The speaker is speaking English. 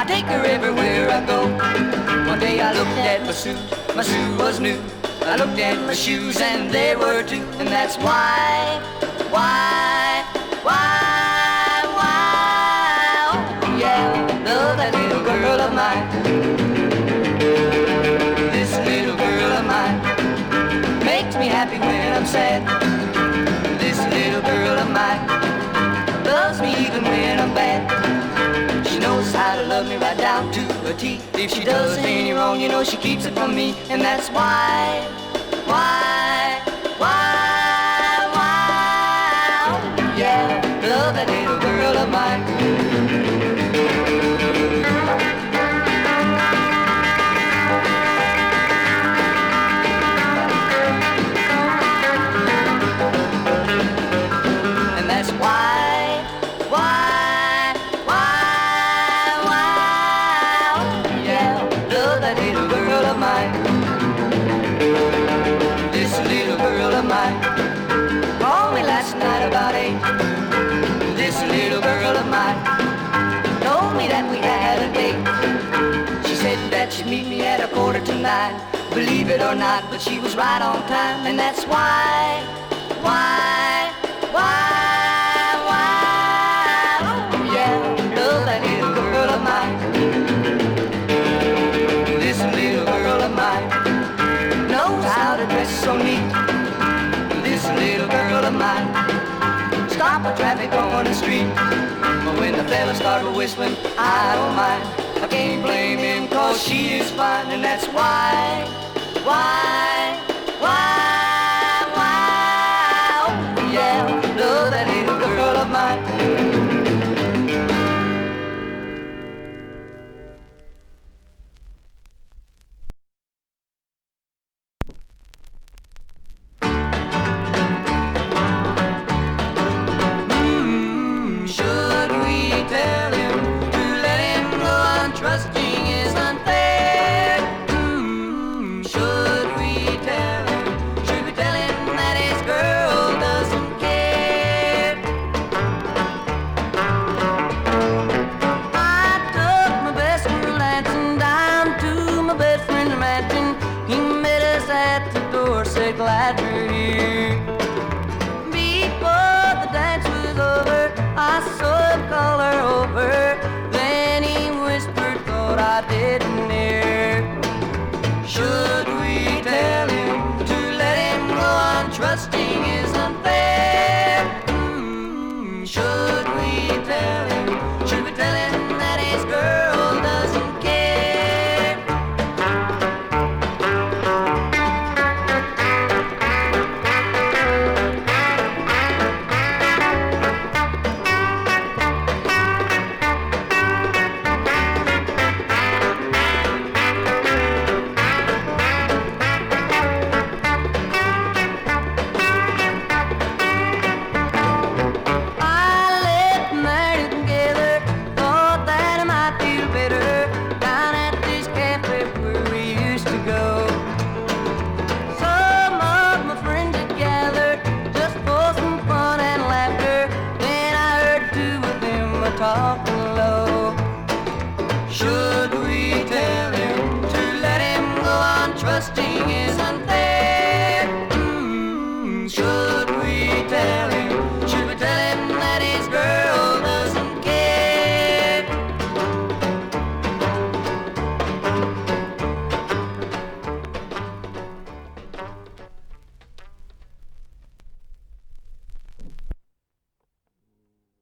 I take her everywhere I go. One day I looked at my suit was new. I looked at my shoes and they were too. And that's why, oh, yeah, love that little girl of mine. This little girl of mine makes me happy when I'm sad. This little girl of mine loves me even when I'm bad. She knows how to love me right down to a T. If she does any wrong, you know she keeps it from me. And that's why, oh, yeah, love that little girl of mine. And that's why, yeah, love that little girl of mine. This little girl of mine called me last night about 8. This little girl of mine told me that we had a date. She said that she'd meet me at 8:45. Believe it or not, but she was right on time. And that's why, oh, yeah, love that little girl of mine. This little girl of mine knows how to dress so neat. This little girl of mine stop the traffic on the street. But when the fellas start whistling, I don't mind. I can't blame him, cause she is fine. And that's why, oh, yeah, love that little girl of mine. Should we tell him to let him go on trusting is unfair? Should we tell him that his girl doesn't care? I took my best girl dancing down to my best friend's mansion. He met us at the door, said glad you're here. Before the dance was over, I saw him call her over. Then he whispered, thought I didn't hear.